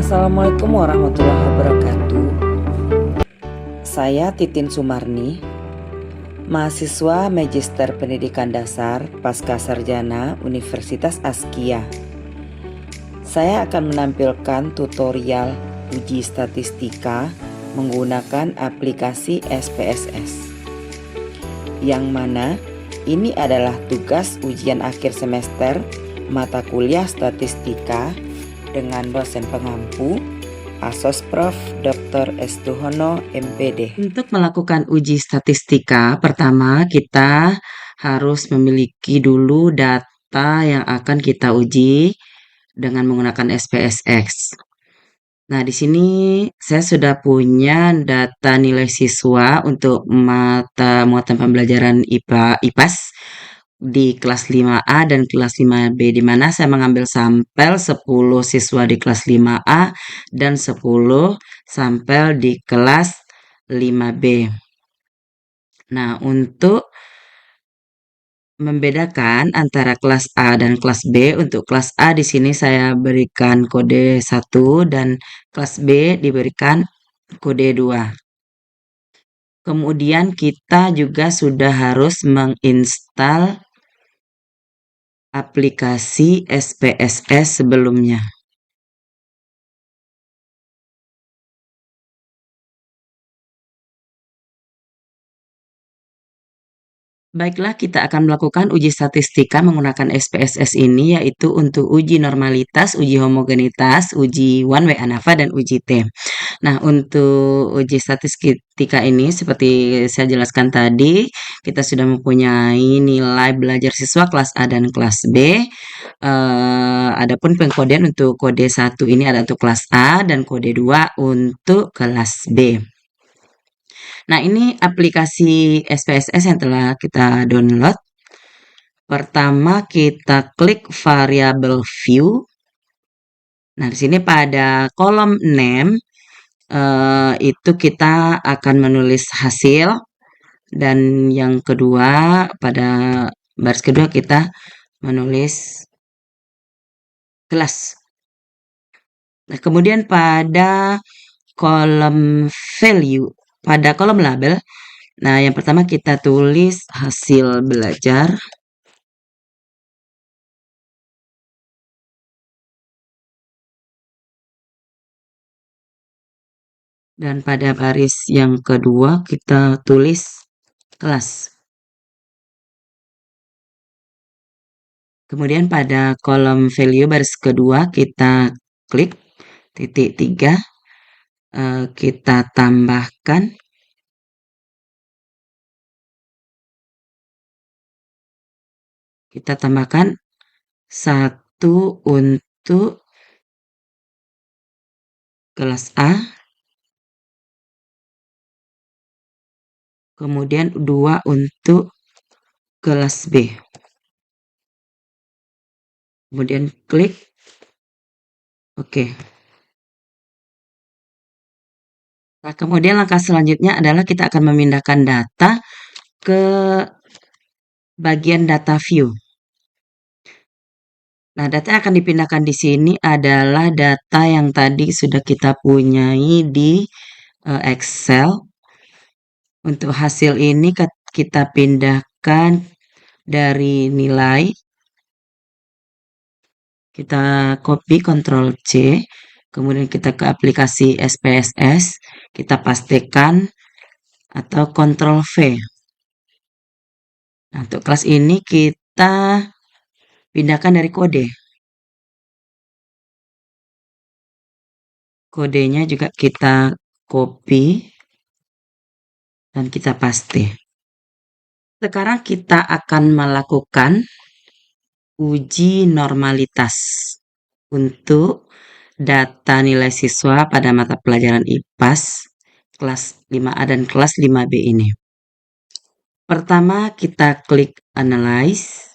Assalamualaikum warahmatullahi wabarakatuh. Saya Titin Sumarni, mahasiswa Magister Pendidikan Dasar Pasca Sarjana Universitas Askia. Saya akan menampilkan tutorial uji statistika menggunakan aplikasi SPSS, yang mana ini adalah tugas ujian akhir semester mata kuliah statistika dengan dosen pengampu Asos Prof. Dr. Estuhono MPD. Untuk melakukan uji statistika, pertama kita harus memiliki dulu data yang akan kita uji dengan menggunakan SPSS. Nah, di sini saya sudah punya data nilai siswa untuk mata muatan pembelajaran IPAS di kelas 5A dan kelas 5B, di mana saya mengambil sampel 10 siswa di kelas 5A dan 10 sampel di kelas 5B. Nah, untuk membedakan antara kelas A dan kelas B, untuk kelas A di sini saya berikan kode 1 dan kelas B diberikan kode 2. Kemudian kita juga sudah harus menginstal aplikasi SPSS sebelumnya. Baiklah, kita akan melakukan uji statistika menggunakan SPSS ini, yaitu untuk uji normalitas, uji homogenitas, uji one way ANAVA, dan uji T. Nah, untuk uji statistika ini seperti saya jelaskan tadi, kita sudah mempunyai nilai belajar siswa kelas A dan kelas B. Adapun pengkodean untuk kode 1 ini ada untuk kelas A dan kode 2 untuk kelas B. Nah, ini aplikasi SPSS yang telah kita download. Pertama kita klik variable view. Nah, di sini pada kolom name itu kita akan menulis hasil, dan yang kedua pada baris kedua kita menulis kelas. Nah, kemudian pada kolom value, pada kolom label, nah yang pertama kita tulis hasil belajar. Dan pada baris yang kedua kita tulis kelas. Kemudian pada kolom value baris kedua kita klik titik 3, kita tambahkan satu untuk kelas A, kemudian 2 untuk kelas B. Kemudian klik OK. Nah, kemudian langkah selanjutnya adalah kita akan memindahkan data ke bagian data view. Nah, data yang akan dipindahkan di sini adalah data yang tadi sudah kita punyai di Excel. Untuk hasil ini kita pindahkan dari nilai. Kita copy Ctrl C, kemudian kita ke aplikasi SPSS, kita pastikan atau Ctrl V. Nah, untuk kelas ini kita pindahkan dari kode. Kodenya juga kita copy dan kita paste. Sekarang kita akan melakukan uji normalitas untuk data nilai siswa pada mata pelajaran IPAS kelas 5A dan kelas 5B ini. Pertama kita klik Analyze,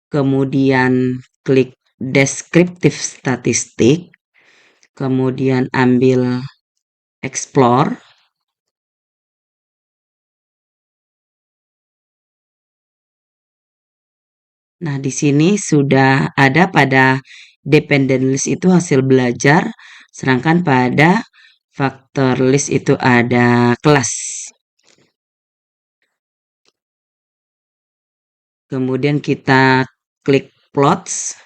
kemudian klik Descriptive Statistik, kemudian ambil Explore. Nah, di sini sudah ada pada dependent list itu hasil belajar Sedangkan pada faktor list itu ada kelas. Kemudian kita klik plots.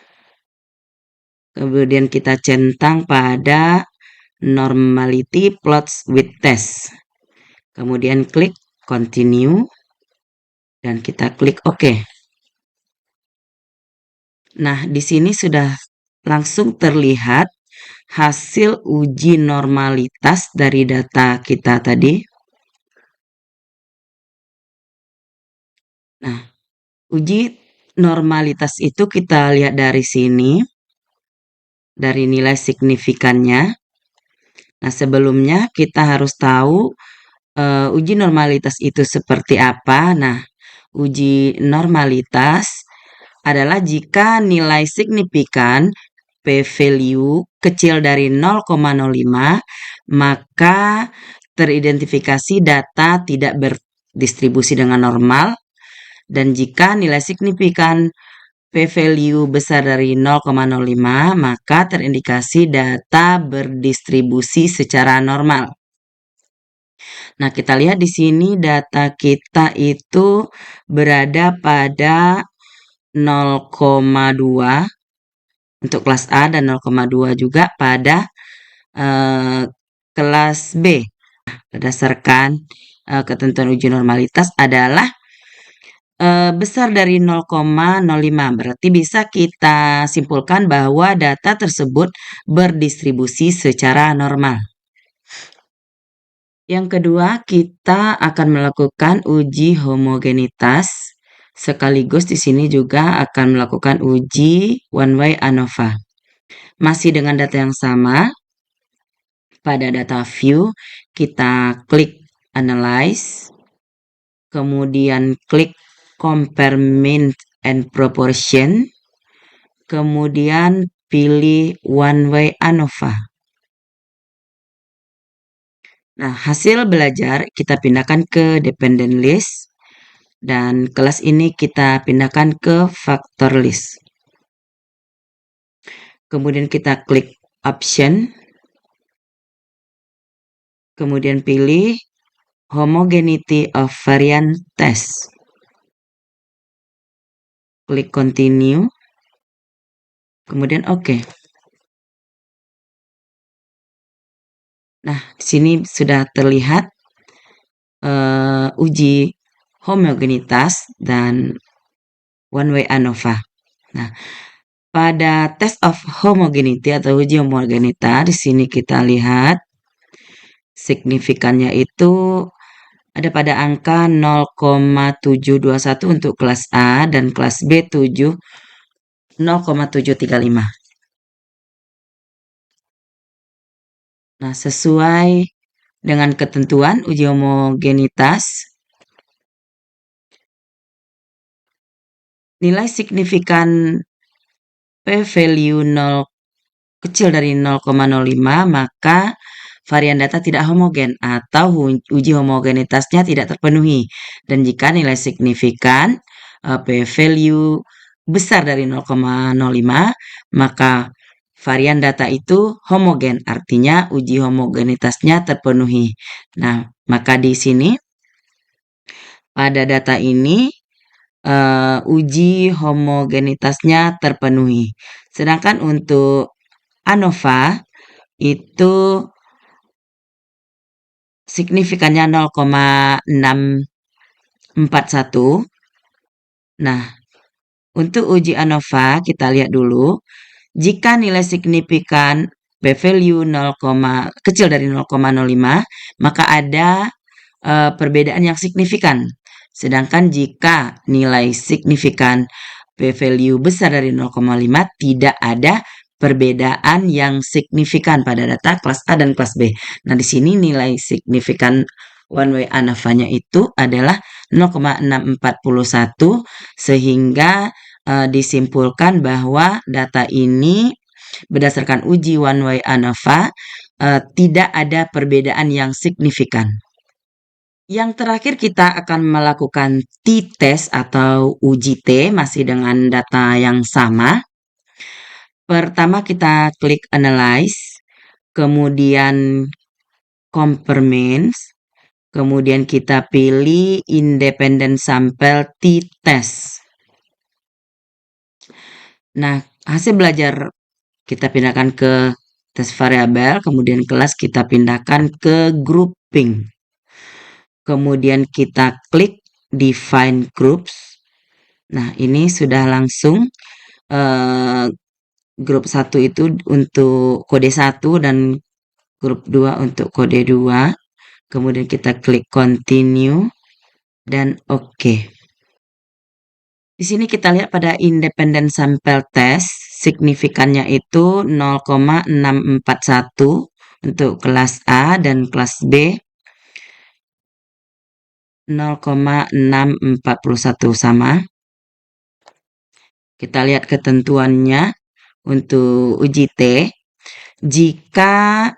Kemudian kita centang pada normality plots with test. Kemudian klik continue dan kita klik OK. Nah, di sini sudah langsung terlihat hasil uji normalitas dari data kita tadi. Nah, uji normalitas itu kita lihat dari sini, dari nilai signifikannya. Nah, sebelumnya kita harus tahu uji normalitas itu seperti apa. Nah, uji normalitas adalah jika nilai signifikan p-value kecil dari 0,05, maka teridentifikasi data tidak berdistribusi dengan normal, dan jika nilai signifikan p-value besar dari 0,05, maka terindikasi data berdistribusi secara normal. Nah, kita lihat di sini data kita itu berada pada 0,2 untuk kelas A dan 0,2 juga pada kelas B. Berdasarkan ketentuan uji normalitas adalah besar dari 0,05. Berarti bisa kita simpulkan bahwa data tersebut berdistribusi secara normal. Yang kedua, kita akan melakukan uji homogenitas. Sekaligus di sini juga akan melakukan uji one way ANOVA. Masih dengan data yang sama, pada data view kita klik analyze, kemudian klik compare mean and proportion, kemudian pilih one way ANOVA. Nah, hasil belajar kita pindahkan ke dependent list, dan kelas ini kita pindahkan ke factor list. Kemudian kita klik option, kemudian pilih homogeneity of variant test. Klik continue, kemudian OK. Nah, di sini sudah terlihat uji homogenitas dan one way ANOVA. Nah, pada test of homogeneity atau uji homogenitas, di sini kita lihat signifikannya itu ada pada angka 0,721 untuk kelas A dan kelas B 0,735. Nah, sesuai dengan ketentuan uji homogenitas, nilai signifikan p-value 0 kecil dari 0,05, maka varian data tidak homogen atau uji homogenitasnya tidak terpenuhi. Dan jika nilai signifikan p-value besar dari 0,05, maka varian data itu homogen, artinya uji homogenitasnya terpenuhi. Nah, maka di sini pada data ini uji homogenitasnya terpenuhi. Sedangkan untuk ANOVA itu signifikannya 0,641. Nah, untuk uji ANOVA kita lihat dulu. Jika nilai signifikan p-value kecil dari 0,05, maka ada perbedaan yang signifikan. Sedangkan jika nilai signifikan p-value besar dari 0,5, tidak ada perbedaan yang signifikan pada data kelas A dan kelas B. Nah, di sini nilai signifikan one way ANOVA-nya itu adalah 0,641, sehingga disimpulkan bahwa data ini berdasarkan uji one way ANOVA tidak ada perbedaan yang signifikan. Yang terakhir kita akan melakukan t-test atau uji T masih dengan data yang sama. Pertama kita klik analyze, kemudian compare means, kemudian kita pilih independent sample t-test. Nah, hasil belajar kita pindahkan ke tes variabel, kemudian kelas kita pindahkan ke grouping. Kemudian kita klik define groups. Nah, ini sudah langsung grup 1 itu untuk kode 1 dan grup 2 untuk kode 2. Kemudian kita klik continue dan oke. Di sini kita lihat pada independent sample test, signifikannya itu 0,641 untuk kelas A dan kelas B 0,641 sama. Kita lihat ketentuannya untuk uji T. Jika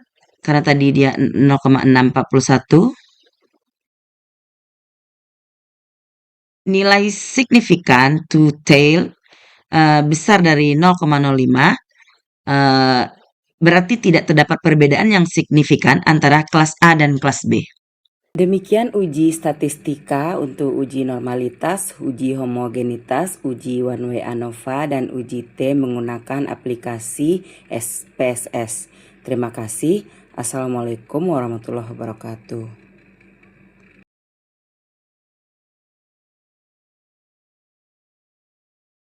karena tadi dia 0,641, nilai signifikan to tail besar dari 0,05, berarti tidak terdapat perbedaan yang signifikan antara kelas A dan kelas B. Demikian uji statistika untuk uji normalitas, uji homogenitas, uji one way ANOVA, dan uji T menggunakan aplikasi SPSS. Terima kasih. Assalamualaikum warahmatullahi wabarakatuh.